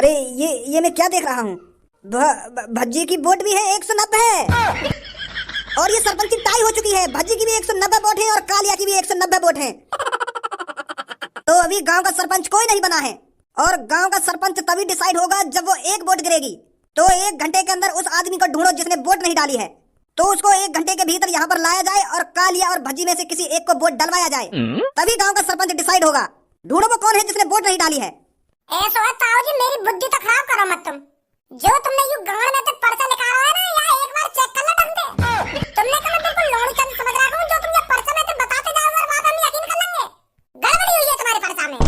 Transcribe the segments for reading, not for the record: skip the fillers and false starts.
अरे ये मैं क्या देख रहा हूँ? भज्जी की वोट भी है 190 है और ये सरपंच की टाई हो चुकी है। भज्जी की भी 190 वोट है और कालिया की भी 190 वोट है। तो अभी गांव का सरपंच कोई नहीं बना है और गांव का सरपंच तभी डिसाइड होगा जब वो एक वोट गिरेगी। तो 1 घंटे के अंदर उस आदमी को ढूंढो जिसने वोट नहीं डाली है, तो उसको 1 घंटे के भीतर यहाँ पर लाया जाए और कालिया और भज्जी में से किसी एक को वोट डलवाया जाए, तभी गांव का सरपंच डिसाइड होगा। ढूंढो वो कौन है जिसने वोट नहीं डाली है। ऐसा है ताऊ जी, मेरी बुद्धि तो खराब करो मत तुम। जो तुमने यू गांव में तक पर्चा निकाला है ना, या एक बार चेक कर लो ढंग से। तुमने कहा मैं बिल्कुल लोड़ी चंद समझ रहा हूं, जो तुम ये पर्चा में तुम बताते जाओ और बाद में यकीन कर लेंगे। गड़बड़ी हुई है तुम्हारे पर्चा में।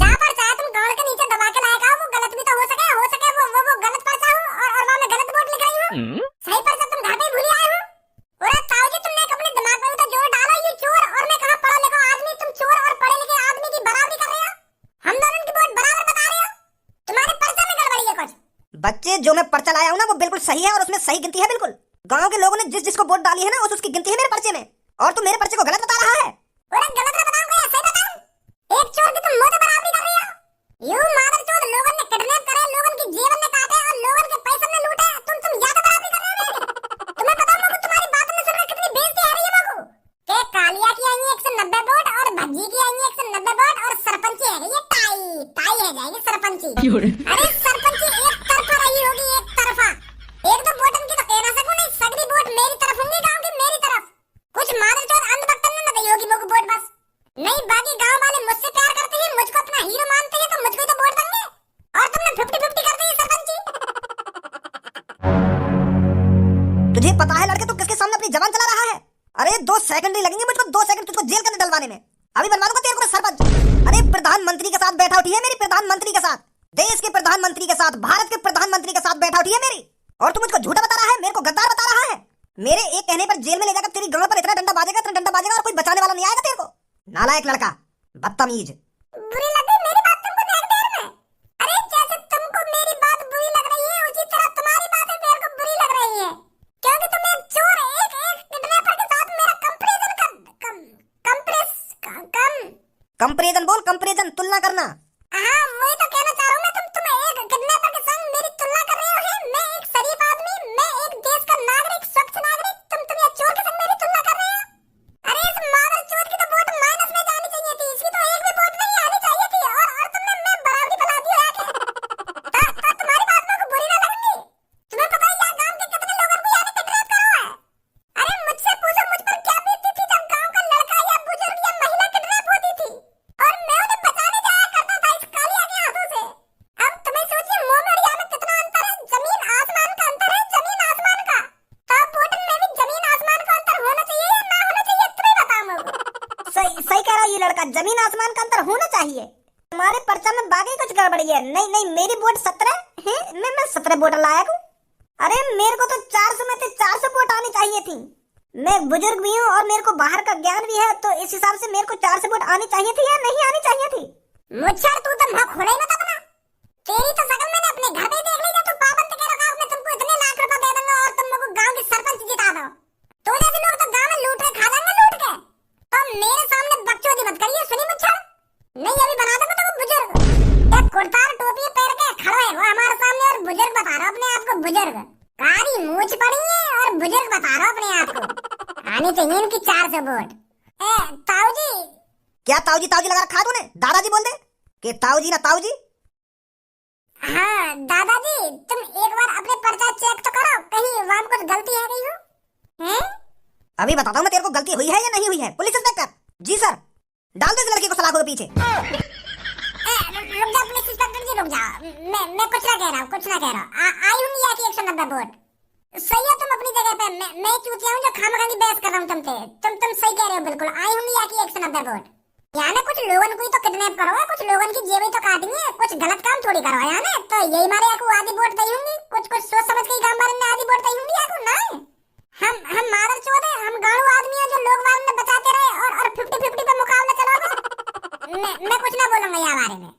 जहां पर चाहे तुम गांव के नीचे दबा के लाएगा, वो गलत भी तो हो सके वो गलत पर्चा हो और वहां में गलत वोट लिख रही हूं। सही पर्चा तुम घर पे ही भूल आए हो। और ताऊ जी तुमने अपने दिमाग में तो जोर डाला, ये चोर और मैं कहां पढ़ा लिखा आदमी, तुम चोर और पढ़े लिखे आदमी की बराबरी कर रहे हो। हम दोनों की वोट बराबर बता रहे हो। तुम्हारे पर्चा में गड़बड़ी है कुछ। बच्चे, जो मैं पर्चा लाया हूँ ना वो बिल्कुल सही है और उसमें सही गिनती है बिल्कुल। गांव के लोगों ने जिस जिसको वोट डाली है ना उसकी गिनती है मेरे पर्चे में, और तुम मेरे पर्चे को गलत बता रहा है। और गलत ना बताऊं क्या सही बताऊं? एक चोर की तुम मुंह से बराबरी कर रही हो। यू मादर चोर, लोगों ने किडनैप करे, लोगों की जीवन में काटे और लोगों के पैसे में लूटे, तुम या तो बराबरी कर रहे हो। तुम्हें पता है मगू, तुम्हारी बात में सुन कितनी बेइज्जती आ रही है मगू। के कालिया की आएंगी 190 वोट और भज्जी की आएंगी 190 वोट और सरपंच की है ये टाई है जाएगी सरपंची। अरे सरपंची एक तरफा रही होगी, एक तरफा। एक दो वोट की तो कह ना सकूं, नहीं सगरी वोट मेरी तरफ होंगी, गांव की मेरी तरफ। कुछ मादर चोर अंधभक्तन ने बताई होगी मगू वोट बस। नहीं, बाकी गांव वाले मुझसे प्यार करते हैं, मुझको अपना हीरो मानते हैं, तो मुझको तो वोट देंगे। और तुमने 50-50 कर दी सरपंची। तुझे पता है लड़के तू किसके सामने अपनी जबान चला रहा है? अरे 2 सेकंड नहीं लगेंगे मुझको, 2 सेकंड तुझको जेल के अंदर डलवाने में। अभी बनवा दूंगा तेरे को मैं सरपंच। अरे प्रधानमंत्री के साथ बैठा उठी है मेरी, प्रधानमंत्री के साथ, देश के प्रधानमंत्री के साथ, भारत के प्रधानमंत्री के साथ बैठा उठी है मेरी, और तू मुझको झूठा बता रहा है, मेरे को गद्दार बता रहा है। मेरे एक कहने पर जेल में ले जाकर तेरी गांव पर इतना डंडा बाजेगा और कोई बचाने वाला नहीं आएगा तेरे को। नालायक लड़का, बदतमीज। बुरी लग गई मेरी बात तुमको देख देर में? अरे जैसे तुमको मेरी बात बुरी लग रही है, उसी तरह तुम्हारी बातें मेरे को बुरी लग रही है। क्योंकि तुम एक चोर, एक किडनैपर के साथ मेरा कंपैरिजन बोल, कंपैरिजन, तुलना करना। हाँ, वही तो कहना चाह रहा हूँ मैं। तुम एक किडनैपर के संग मेरी तुलना कर रहे हो। मैं एक शरीफ आदमी, मैं एक देश का नागरिक, स्वच्छ नागरिक, तुम ये चोर के संग मेरी तुलना कर रहे हो। अरे इस मादर चोर की तो वोट माइनस में जानी चाहिए थी, इसकी तो एक भी वोट नहीं आनी चाहिए थी, और तुमने मैं बराबरी फैला दी है। तो तुम्हारी बात मेरे को बुरी ना लगेगी। तुम्हें पता है यहाँ गांव के कितने लोगों को यहाँ किडनैप करा हुआ है? अरे मुझसे पूछो मुझ पर क्या बीतती थी जब गांव का लड़का या बुजुर्ग या महिला किडनैप होती थी, और मैं उन्हें बचाने जाया करता था इस कालिया के हाथों से। अब तुम्हें सोचिए मोह में और यहाँ में कितना अंतर है, जमीन आसमान का अंतर है, जमीन आसमान का। तो वोटिंग में भी जमीन आसमान का अंतर होना चाहिए या ना होना चाहिए, तुम्हें बताओ मुझे। सही कह रहा है ये लड़का, जमीन आसमान का अंतर होना चाहिए। तुम्हारे पर्चा में बाकी कुछ गड़बड़ी है। नहीं, मेरी वोट 17 है, मैं 17 वोट लाया हूँ। अरे मेरे को तो 400 में से 400 वोट आनी चाहिए थी। मैं बुजुर्ग भी हूँ और मेरे को बाहर का ज्ञान भी है, तो इस हिसाब से मेरे को 400 वोट आनी चाहिए थी या नहीं आनी चाहिए थी? मुझे तू तो मुंह खोले मत अपना। तेरी तो शकल मैंने अपने घर पे देख ली, जब तू पाबंद के रखा, मैं तुमको इतने लाख रुपए दे दूंगा और तुम मुझको गांव की सरपंच जिता दो। तो जैसे लोग तो गांव में लूट के खा जाएंगे लूट के। तो मेरे सामने बकचोदी मत करिए, सुनी मुझे। नहीं अभी बना दूंगा तुमको बुजुर्ग। एक कुर्ता टोपी पहन के खड़ा है वो हमारे सामने और बुजुर्ग बता रहा अपने आप को बुजुर्ग। कारी मूछ पड़ी है और बुजुर्ग बता रहा अपने आप को। आनी चाहिए इनकी 400 वोट। ताऊ जी। क्या ताऊ जी लगा रखा तूने? दादाजी बोल दे कि ताऊ जी ना ताऊ जी। हाँ दादाजी, तुम एक बार अपने पर्चा चेक तो करो, कहीं वहां कुछ गलती है नहीं हो? हैं? अभी बताता हूँ मैं तेरे को, गलती हुई है या नहीं हुई है। पुलिस इंस्पेक्टर जी सर, डाल दो इस लड़के को सलाखों के पीछे। रुक जाओ पुलिस इंस्पेक्टर जी, रुक जाओ। मैं कुछ ना कह रहा हूँ। आई हूँ यहाँ की 190 वोट। सही है तुम अपनी जगह पे, मैं चूतिया हूँ जो खामखा की बहस कर रहा हूँ तुमसे। तुम सही कह रहे हो बिल्कुल। आई हूँ यहाँ की 190 वोट। यहाँ ने कुछ लोगों को ही तो किडनैप करो है, कुछ लोगों की जेबें तो काटेंगे, कुछ गलत काम थोड़ी करो यहाँ ने। तो यही मारे को आधी वोट दी होंगी, कुछ सोच समझ के गांव वाले ने आधी वोट दी होंगी आपको ना। हम मादर चोर है, हम गांव आदमी है जो लोग वाले ने बचाते रहे और 50-50 पे मुकाबला चलाओगे। मैं कुछ ना बोलूंगा यहाँ बारे में।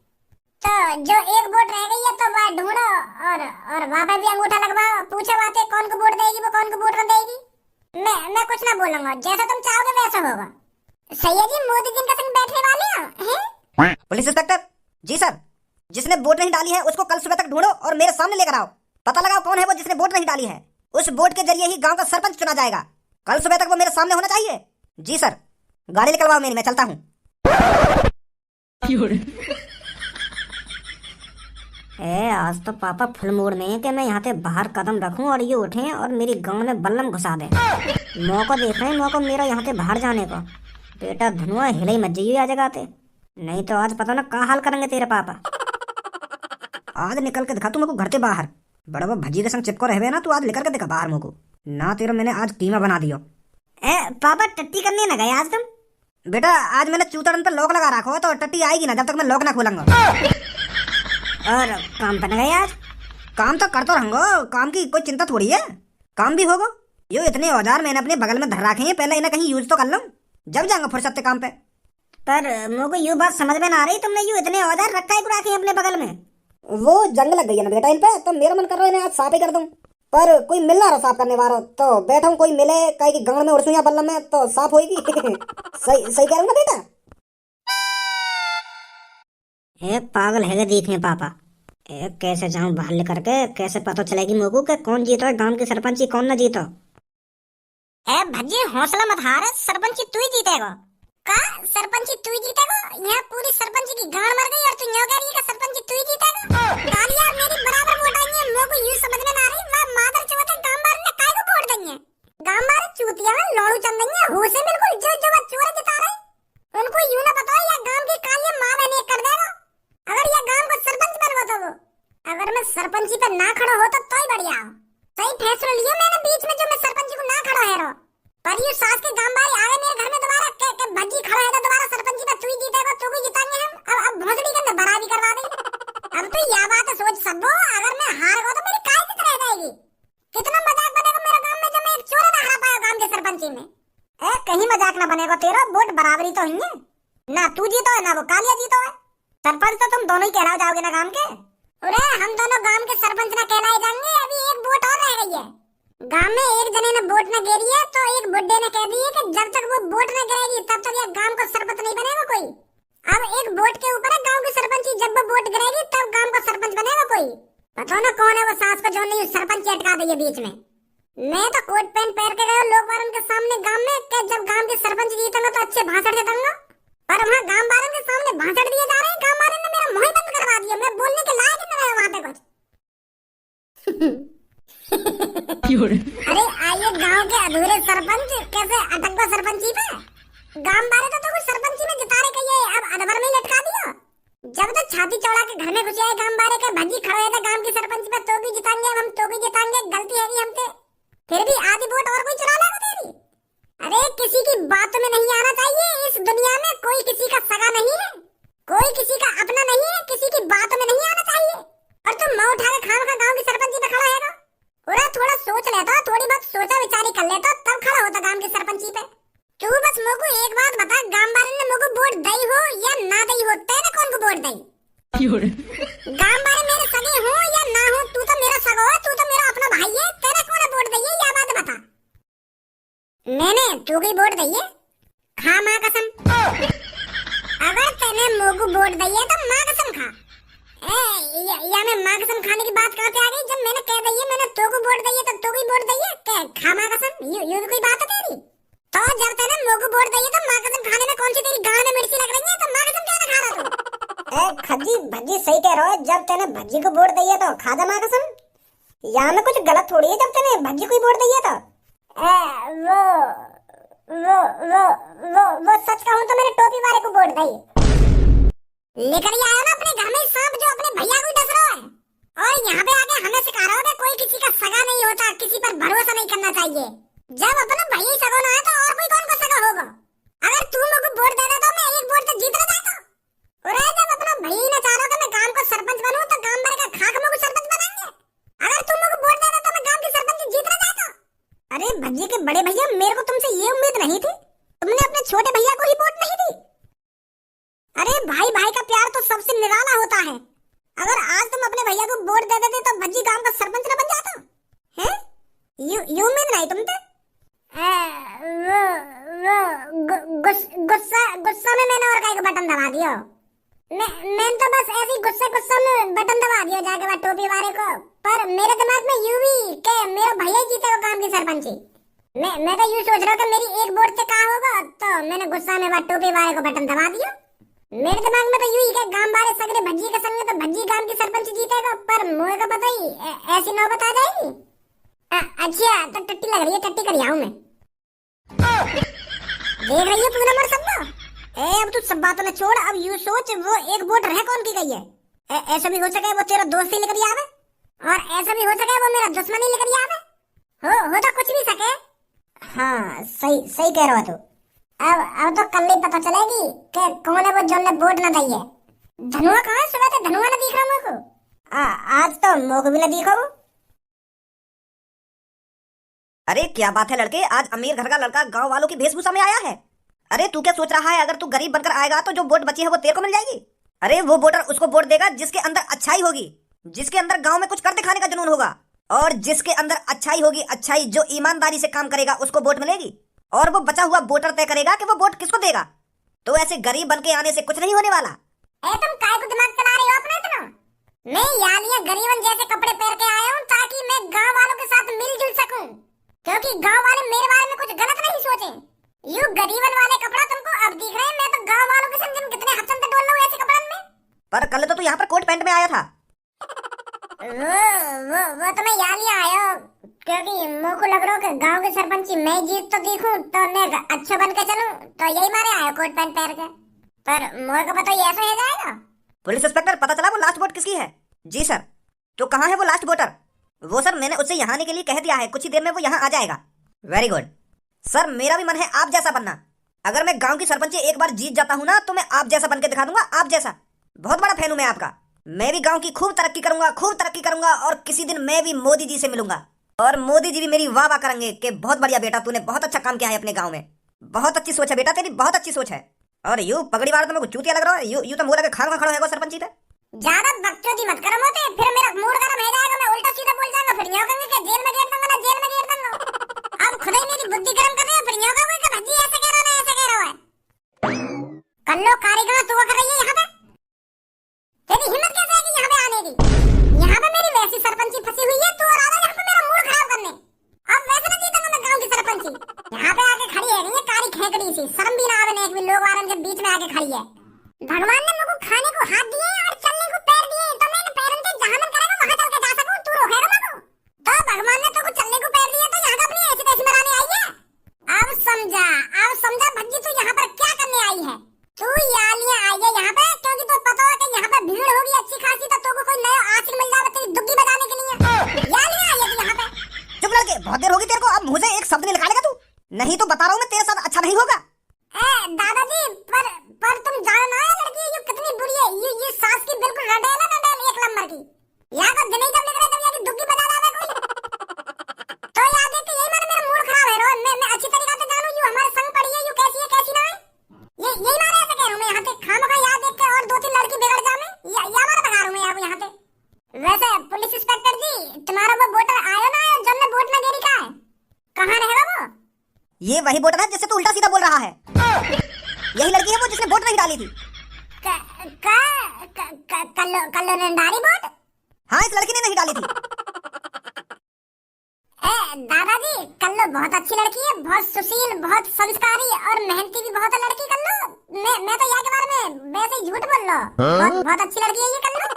तो जो एक वोट रह गई है तो वह ढूंढो और वहां पे भी अंगूठा लगवाओ, पूछो बातें कौन को वोट देगी, वो कौन को वोट देगी। मैं कुछ ना बोलूंगा, जैसा तुम चाहोगे वैसा होगा। सही है जी, मोदी जी के संग बैठने वाले हैं? पुलिस इंस्पेक्टर जी सर, जिसने वोट नहीं डाली है उसको कल सुबह तक ढूंढो और मेरे सामने लेकर आओ। पता लगाओ कौन है वो जिसने वोट नहीं डाली है। उस वोट के जरिए ही गांव का सरपंच चुना जाएगा। कल सुबह तक वो मेरे सामने होना चाहिए। जी सर, गाड़ी निकलवाओ मेरी, मैं चलता हूँ। आज तो पापा फुल मूड में है कि मैं यहाँ पे बाहर कदम रखूं और ये उठे और मेरी गांव में बल्लम घुसा दे। मौका देख रहे हैं, मौका मेरा यहाँ पे बाहर जाने का। बेटा धनुआ हिले ही मत जाइए आ जगह पे, नहीं तो आज पता ना क्या हाल करेंगे तेरे पापा। आज निकल के दिखा तू मेरे को घर के बाहर। बड़ा वो भजी के संग चिपको रहे ना, तू आज निकल के दिखा बाहर मेरे को। ना तेरा मैंने आज कीमा बना दियो। पापा टट्टी करने न गए आज तुम? बेटा आज मैंने चूतड़न पे लॉक लगा रखा हो तो टट्टी आएगी ना जब तक मैं लॉक ना खोलूंगा। और काम पे न गए आज? काम तो करता रहूंगा, काम की कोई चिंता थोड़ी है, काम भी होगा। यो इतने औजार मैंने अपने बगल में धर रखे हैं, पहले इन्हें कहीं यूज तो कर लूं, जब जाऊंगा फुर्सत से काम पे। पर मेरे को ये बात समझ में ना आ रही, तुमने यूं इतने औजार रखा है रखे हैं अपने बगल में? वो जंग लग गई है ना बेटा इन पे, तो मेरा मन कर रहा है इन्हें आज साफ ही कर दूं। पर कोई मिल ना रहा साफ करने वाला, तो बैठा हूँ कोई मिले कहीं की गंगड़ में उड़सू या बल्लम में तो साफ होगी। सही सही कह रहा हूँ ना बेटा? पागल है देखे पापा। कैसे जाऊं बाहर लेकर के, कैसे पता चलेगी मोगू के कौन जीतो है गांव की सरपंची, कौन ना जीतो। भज्जी हौसला मत हार, सरपंची तू ही जीतेगा। का सरपंची तू ही जीतेगा? यहाँ पूरी सरपंची की गांड मर गई और तू न्यों कह रही है कि सरपंची तू ही जीतेगा? कालिया मेरी बराबर वोट आई है, मोगू यूं समझ में ना आ रही। मैं मादर चौथे गांव ने काय को वोट दी है? गांव मारे चूतिया लौड़ू चंदनिया हो से बिल्कुल जो जो चोर जिता रहे, उनको यूं ना पता या गांव की कालिया मां बहने कर देगा। अगर ये गांव को सरपंच बनवा तो वो, अगर मैं सरपंची पे ना खड़ा हो तो ही बढ़िया। सही फैसला लिया मैंने बीच में जो मैं सरपंची को ना खड़ा है रो। पर ये सास के गांव बारी आ गए मेरे घर में दोबारा के भज्जी खड़ा है तो दोबारा सरपंची पे तू ही जीतेगा, तू ही जिताएंगे हम। अब भोसड़ी के बरा भी करवा दे। अब तो यह बात सोच सबो, अगर मैं हार गया तो मेरी काय जित रह जाएगी। कितना मजाक बनेगा मेरे गांव में जब मैं एक चोर ना हरा पाया गांव के सरपंची में। कहीं मजाक ना बनेगा तेरा, वोट बराबरी तो ही है ना, तू जीतो है ना वो कालिया जीतो है। सरपंच तो तुम दोनों ही कहलाओ जाओगे ना गांव के। अरे हम दोनों गांव के सरपंच ना कहलाए जाएंगे। अभी एक वोट और रह गई है। गांव में एक जने ने वोट न गिरी है तो एक बुड्ढे ने कह दी है कि जब तक वो वोट न गिरेगी तब तक ये गांव का सरपंच नहीं बनेगा कोई। अब एक वोट के ऊपर है गांव की सरपंची, जब वो वोट गिरेगी तब गांव का सरपंच बनेगा कोई। पता ना कौन है वो सास को जो नहीं सरपंच अटका दी है बीच में। मैं तो कोट पैंट पहन के गया लोग वालों के सामने गांव में कि जब गांव के सरपंच जीतेंगे तो अच्छे भाषण दे दूंगा। पर वहाँ गांव वालों के सामने भाषण दिए जा रहे हैं, गांव वालों ने मेरा मुंह ही बंद करवा दिया। मैं बोलने के लायक नहीं रहा वहाँ पे कुछ। अरे आइए गांव के अधूरे सरपंच कैसे अटक गए सरपंची पे। गांव वाले तो कुछ सरपंची में जिता रहे कहिए, अब अधवर में लटका दिया। जब तक छाती चौड़ा के घर में घुसे आए गांव वाले के भज्जी खड़े थे गांव की सरपंच पे, तो भी जिताएंगे हम, तो भी जिताएंगे, गलती है भी हमसे। फिर भी आधी वोट और कोई चुरा लेगा तेरी। अरे किसी की बात में नहीं आना चाहिए। इस दुनिया में कोई किसी का सगा नहीं है, कोई किसी का अपना नहीं है, किसी की बात में नहीं आना चाहिए। और तुम मुंह उठा के खाम खा गांव की सरपंची पे खड़ा है ना? पूरा थोड़ा सोच लेता, थोड़ी बहुत सोचा विचारी कर लेता तब खड़ा होता गांव की सरपंची पे। तू बस मुझको एक बात बता, गांव वाले ने मुझको वोट दी हो या ना दी हो, तेरे कौन को वोट दी? गांव वाले मेरे सगे हो या ना हो, तू तो मेरा सगा है, तू तो मेरा अपना भाई है, तेरे कौन वोट दी है यह बात बता। मैंने तू की वोट दी है, खा माँ कसम। अगर तेने मुझको वोट दी है तो माँ कसम खा। या मैं माँ कसम खाने की बात करते आ गई, जब मैंने कह दी है मैंने तो को वोट दी है तो तो की वोट दी है, खा माँ कसम। ये कोई बात है तेरी? तो जब तेने मुझको वोट दी है तो माँ कसम खाने में कौन सी तेरी गांड में मिर्ची लग रही है, तो माँ कसम क्या खा रहा तू? खज्जी भज्जी सही कह रहा है, जब तेने भज्जी को वोट दी है तो खा दे माँ कसम। यहाँ में कुछ गलत थोड़ी है, जब तेने भज्जी को वोट दी है तो। वो सच कहूँ तो मैंने टोपी वाले को वोट दी। लेकर ही आया ना अपने घर में सांप जो अपने भैया को डस रहा है, और यहाँ पे आके हमें सिखा रहा हो कि कोई किसी का सगा नहीं होता, किसी पर भरोसा नहीं करना चाहिए। जब अपना भैया सगा ना है तो और कोई कौन का सगा होगा? अगर तू मुझको वोट दे दे तो मैं एक वोट तो जीत जाता। और जब अपना भैया ने चाह रहा कि मैं गांव का सरपंच बनूं तो गांव भर का खाक मुझको सरपंच बनाएंगे। अगर तू मुझको वोट दे दे तो मैं गांव की सरपंच जीत जाता। अरे भज्जी के बड़े भैया, मेरे को तुमसे ये उम्मीद नहीं थी, तुमने अपने छोटे भैया को ही वोट नहीं दी। अरे भाई भाई का प्यार तो सबसे निराला होता है। अगर आज तुम अपने भैया को वोट दे देते तो भज्जी गांव का सरपंच न बन जाता है? ये उम्मीद नहीं तुमसे। गुस्सा में मैंने और का एक बटन दबा दिया। मैं तो बस ऐसे ही गुस्से में बटन दबा दिया जाके बाद टोपी वाले को। पर मेरे दिमाग में यूं भी कि मेरा भैया जीतेगा काम की सरपंची। मैं तो यूं सोच रहा था मेरी एक वोट से क्या होगा, तो मैंने गुस्सा में बाद टोपी वाले को बटन दबा दिया। मेरे दिमाग में तो यूं ही कि गांव वाले सगरे भज्जी के संग तो भज्जी गांव की सरपंच जीतेगा, पर मुझे का पता ही ऐसी नौबत आ जाएगी। अच्छा तो टट्टी लग रही है, टट्टी कर आऊं मैं। देख रही है तू नंबर सबको। अब तू सब बातों में छोड़, अब यूं सोच वो एक वोट रह कौन की गई है। ऐसा भी हो सके वो तेरा दोस्त ही लेकर आवे, और ऐसा भी हो सके वो मेरा दुश्मन ही लेकर आवे। हो तो कुछ भी सके। हाँ सही सही कह रहा है तू। अब तो कल ही पता चलेगी कि कौन है वो जो ने वोट न दी है। धनुआ कहाँ है? सुबह से धनुआ न दिख रहा मेरे को। आज तो मोक भी न दिखा वो। अरे क्या बात है लड़के, आज अमीर घर का लड़का गांव वालों की वेशभूषा में आया है। अरे तू क्या सोच रहा है, अगर तू गरीब बनकर आएगा तो जो वोट बची है वो तेरे को मिल जाएगी। अरे वो वोटर उसको वोट देगा जिसके अंदर अच्छाई होगी, जिसके अंदर गांव में कुछ कर दिखाने का जुनून होगा, और जिसके अंदर अच्छाई होगी, अच्छाई जो ईमानदारी से काम करेगा उसको वोट मिलेगी। और वो बचा हुआ वोटर तय करेगा कि वो वोट किसको देगा। तो ऐसे गरीब बन के आने से कुछ नहीं होने वाला। तुम काय को दिमाग चला रही हो अपना इतना? मैं यार ये गरीबन जैसे कपड़े पहन के आया हूँ ताकि मैं गांव वालों के साथ मिलजुल सकूं, क्योंकि गांव वाले मेरे बारे में कुछ गलत नहीं सोचे। यू गरीबन वाले कपड़ा तुमको अब दिख रहे हैं, मैं तो गांव वालों के समझ में कितने हफ्ते डोल रहा हूँ ऐसे कपड़न में। पर कल तो तू यहाँ पर कोट पैंट में आया था। वो तो मैं यहाँ लिया आया क्योंकि मुझे को लग रहा है कि गांव के सरपंच मैं जीत तो दिखूं तो मैं अच्छा बन के चलूं, तो यही मारे आया कोट पैंट पहन के। पर मुझे को पता ऐसा हो जाएगा। पुलिस इंस्पेक्टर पता चला वो लास्ट वोट किसकी है? जी सर। तो कहाँ है वो लास्ट वोटर? वो सर मैंने उससे यहाँ आने के लिए कह दिया है, कुछ ही देर में वो यहाँ आ जाएगा। वेरी गुड सर, मेरा भी मन है आप जैसा बनना। अगर मैं गांव की सरपंच एक बार जीत जाता हूँ ना तो मैं आप जैसा बन के दिखा दूंगा, आप जैसा। बहुत बड़ा फैन हूं मैं आपका। मैं भी गांव की खूब तरक्की करूंगा, खूब तरक्की करूंगा, और किसी दिन मैं भी मोदी जी से मिलूंगा और मोदी जी भी मेरी वाह वाह करेंगे कि बहुत बढ़िया बेटा, तूने बहुत अच्छा काम किया है अपने गाँव में। बहुत अच्छी सोच है बेटा तेरी, बहुत अच्छी सोच है। और यू पगड़ी वाला तो मेरे को चूतिया लग रहा है। यू तो मुंह लगे खान खड़ा है सरपंच जी पे। ज्यादा बकचोदी मत करो मोते, फिर मेरा मूड गर्म हो जाएगा, मैं उल्टा सीधा बोल जाऊंगा, फिर न्यों कहेंगे कि जेल में गिर दूंगा ना, जेल में गिर दूंगा। अब खुद ही मेरी बुद्धि गर्म कर रहे हो, फिर न्यों कहोगे कि भज्जी ऐसे कह रहा है, ऐसे कह रहा है। कल्लो कारीगर तू कर रही है यहाँ पे? तेरी हिम्मत कैसे है कि यहाँ पे आने की? यहाँ पे मेरी वैसी सरपंची फंसी हुई है, तू और आ रहा यहाँ पे मेरा मूड खराब करने। अब वैसे ना जीतूंगा मैं गाँव की सरपंची। यहाँ पे आके खड़ी है ये कारी खेकड़ी सी, शर्म भी ना आवे ना, एक भी लोग वारन के बीच में आके खड़ी है। भगवान ने मुझको खाने को हाथ दिए और चलने को पैर दिए, तो मैं इन पैरों से जहां मन करेगा वहां चल के जा सकूं, तू रोकेगा मुझको? तो भगवान ने तो चलने को पैर दिए तो यहाँ का अपनी ऐसी तैसी मराने आई है। अब समझा भज्जी तू यहाँ पर क्या करने आई है। तू यालियां आई है यहाँ पे क्योंकि तो पता है कि यहाँ पे भीड़ होगी अच्छी खासी, तो तुमको कोई नया आशिक मिल जाएगा तेरी दुग्गी बजाने के लिए। यालियां आई है तू यहाँ पे। चुप लड़के, बहुत देर होगी तेरे को, अब मुंह से एक शब्द नहीं निकालेगा तू, नहीं तो बता रहा हूँ मैं तेरे साथ अच्छा नहीं होगा। दादाजी पर तुम जानो ना लड़की ये कितनी बुरी है। ये सास की बिल्कुल रडेल है, रडेल एक नंबर की। यहाँ का दिन ही जब निकले तब यहाँ दुग्गी बजा रहा है कोई। तो याद है कि यही मैंने मेरा मूड खराब है रो, मैं अच्छी तरीके से जानू यू हमारे संग पड़ी है, यू कैसी है कैसी ना है। यही मारे ऐसे कह रहा हूँ मैं यहाँ पे, खामखा याद देख के और दो तीन लड़की बिगड़ जाए या मारे बता रहा हूँ मैं आपको यहाँ पे। वैसे पुलिस इंस्पेक्टर जी तुम्हारा वो वोटर आया ना आया जब ने वोट न देरी का है, कहाँ रहेगा वो? ये वही वोटर है जिससे तू उल्टा सीधा बोल रहा है। यही लड़की है वो जिसने वोट नहीं डाली थी। कल्लो ने डाली वोट? हाँ, इस लड़की ने नहीं डाली थी। दादाजी कल्लो बहुत अच्छी लड़की है, बहुत सुशील, बहुत संस्कारी और मेहनती भी बहुत है लड़की कल्लो। मैं तो यहाँ के बारे में वैसे ही झूठ बोल रहा हूँ। बहुत अच्छी लड़की है ये कल्लो।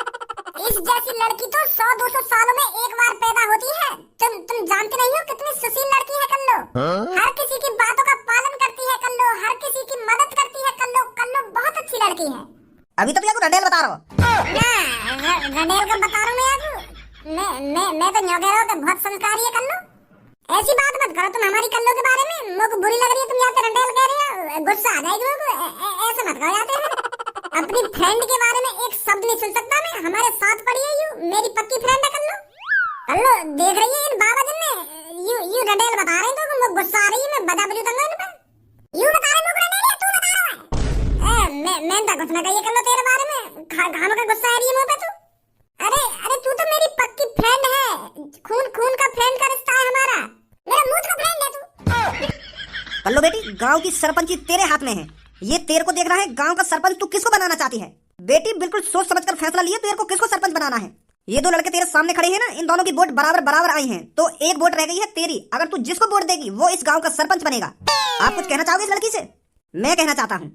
इस जैसी लड़की तो 100-200 सालों में एक बार पैदा होती है। तुम जानते नहीं हो कितनी सुशील लड़की है कल्लो। हर किसी की बातों का पालन करती है कल्लो, हर किसी की मदद करती है कल्लो। कल्लो बहुत अच्छी लड़की है। अभी तो तुम रडेल बता रहा हो ना, रडेल का बता रहा हूँ मैं तो न्यों कह रहा हूँ कि बहुत संस्कारी है कल्लो। ऐसी बात मत करो तुम हमारी कल्लो के बारे में, मुझको बुरी लग रही है तुम यहाँ पे रडेल कह रही हो, गुस्सा आ जाएगी मुझको। ऐसे मत कहो जाते हैं। अपनी फ्रेंड के बारे में एक शब्द नहीं सुन सकता मैं, हमारे साथ पड़ी है यू, मेरी पक्की फ्रेंड है कल्लो। कल्लो देख रही है इन बाबा जी ने यू रडेल बता रहे हैं तो मुझे गुस्सा आ रही है, मैं बजा बजू दूंगा इन पे। यू बता रहे मुझे रडेल है, तू बता रहा है। मैं तो कुछ ना कहिए कल्लो तेरे बारे में, घाम का गुस्सा आ रही है मुझ पे तू। अरे तू तो मेरी पक्की फ्रेंड है, खून का फ्रेंड का रिश्ता है हमारा, मेरा मुंह का फ्रेंड है तू। कल्लो बेटी, गांव की सरपंची तेरे हाथ में है, ये तेरे को देख रहा है गांव का सरपंच तू किसको बनाना चाहती है। बेटी बिल्कुल सोच समझकर फैसला लिए तेरे को किसको सरपंच बनाना है। ये दो लड़के तेरे सामने खड़े हैं ना, इन दोनों की वोट बराबर बराबर आई हैं, तो एक वोट रह गई है तेरी। अगर तू जिसको वोट देगी वो इस गांव का सरपंच बनेगा। आप कुछ कहना चाहोगे इस लड़की से? मैं कहना चाहता हूँ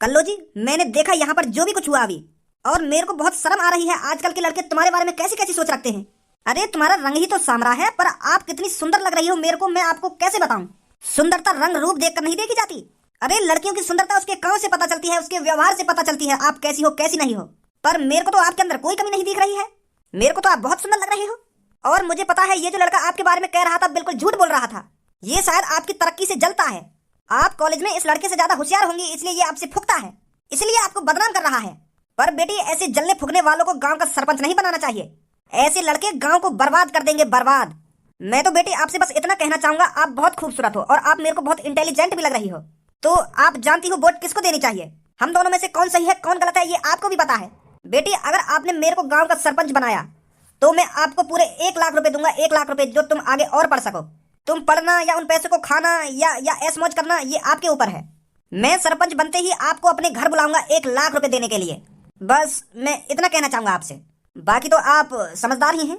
कल्लो जी, मैंने देखा यहाँ पर जो भी कुछ हुआ अभी, और मेरे को बहुत शर्म आ रही है। आजकल के लड़के तुम्हारे बारे में कैसी कैसी सोच रखते हैं। अरे तुम्हारा रंग ही तो सामरा है, पर आप कितनी सुंदर लग रही हो मेरे को मैं आपको कैसे बताऊं। सुंदरता रंग रूप देखकर नहीं देखी जाती। अरे लड़कियों की सुंदरता उसके काम से पता चलती है, उसके व्यवहार से पता चलती है, आप कैसी हो कैसी नहीं हो। पर मेरे को तो आपके अंदर कोई कमी नहीं दिख रही है। मेरे को तो आप बहुत सुंदर लग रही हो। और मुझे पता है ये जो लड़का आपके बारे में कह रहा था बिल्कुल झूठ बोल रहा था। ये शायद आपकी तरक्की से जलता है। आप कॉलेज में इस लड़के से ज्यादा होशियार होंगी, इसलिए ये आपसे फुकता है, इसलिए आपको बदनाम कर रहा है। पर बेटी ऐसे जलने फुकने वालों को गांव का सरपंच नहीं बनाना चाहिए। ऐसे लड़के गांव को बर्बाद कर देंगे, बर्बाद। मैं तो बेटी आपसे बस इतना कहना चाहूंगा, आप बहुत खूबसूरत हो और आप मेरे को बहुत इंटेलिजेंट भी लग रही हो। तो आप जानती हो वोट किसको देनी चाहिए। हम दोनों में से कौन सही है कौन गलत है ये आपको भी पता है। बेटी अगर आपने मेरे को गांव का सरपंच बनाया तो मैं आपको पूरे 1 लाख रुपए दूंगा, 1 लाख रुपए, जो तुम आगे और पढ़ सको। तुम पढ़ना या उन पैसे को खाना या ऐश मौज करना ये आपके ऊपर है। मैं सरपंच बनते ही आपको अपने घर बुलाऊंगा 1 लाख रुपए देने के लिए। बस मैं इतना कहना चाहूंगा आपसे, बाकी तो आप समझदार ही हैं।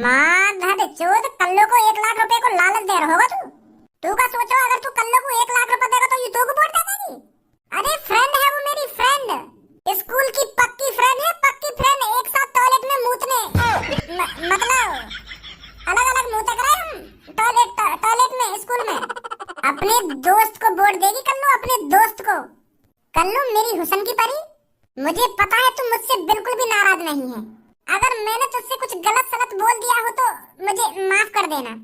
माधर चोद, कल्लो को 1 लाख रुपए को लालच दे रहा होगा तू का सोचो, अगर तू कल्लो को 1 लाख रुपए देगा तो ये तो को वोट दे देगी। अरे फ्रेंड है वो, मेरी फ्रेंड, स्कूल की पक्की फ्रेंड है, पक्की फ्रेंड। एक साथ टॉयलेट में मूतने मतलब अलग अलग मुंह तक रहे हम टॉयलेट में स्कूल में। अपने दोस्त को वोट देगी कल्लू, अपने दोस्त को। कल्लू मेरी हुसन की परी, मुझे पता है तुम मुझसे बिल्कुल भी नाराज नहीं है। अगर मैंने तुझसे कुछ गलत सलत बोल दिया हो तो मुझे माफ कर देना।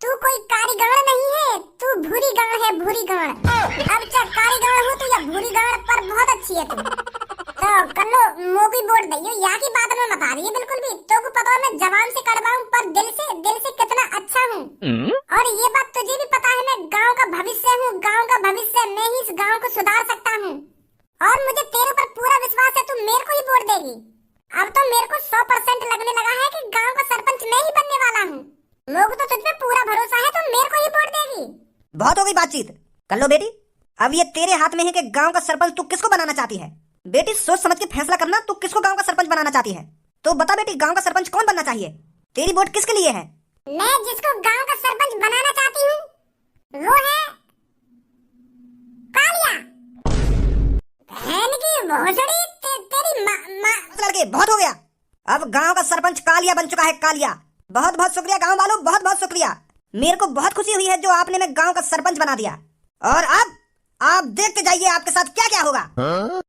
तू कोई कारी गाड़ नहीं है, तू भूरी गाड़ है, भूरी गाड़। अब चाहे कारी गाड़ हो तू या भूरी गाड़, पर बहुत अच्छी है तू। तो कल्लो मोगी वोट दइयो, यहाँ की बात में मत आ रही है बिल्कुल भी। तो को पता है मैं जबान से कड़वा हूँ पर दिल से कितना अच्छा हूँ। और ये बात तुझे भी पता है, मैं गांव का भविष्य हूँ, गांव का भविष्य। मैं ही इस गांव को सुधार सकता हूँ और मुझे तेरे पर पूरा विश्वास है, तू मेरे को ही वोट देगी। अब तो मेरे को 100% लगने लगा है कि गांव का सरपंच मैं ही बनने वाला हूँ। लोग तो तुझ पे पूरा भरोसा है, तो मेरे को ही वोट देगी। बहुत हो गई बातचीत। कर लो बेटी, अब ये तेरे हाथ में है कि गांव का सरपंच तू किसको बनाना चाहती है। बेटी सोच समझ के फैसला करना, तू किसको गांव का सरपंच बनाना चाहती है। तो बता बेटी, गांव का सरपंच कौन बनना चाहिए। तेरी वोट किसके लिए है। मैं जिसको गांव का सरपंच बनाना चाहती हूँ वो है कालिया। बहन की भोसड़ी तेरी माँ। लड़के बहुत हो गया, अब गांव का सरपंच कालिया बन चुका है, कालिया। बहुत बहुत शुक्रिया गांव वालों, बहुत बहुत शुक्रिया। मेरे को बहुत खुशी हुई है जो आपने मैं गांव का सरपंच बना दिया। और अब आप देखते जाइए आपके साथ क्या क्या होगा।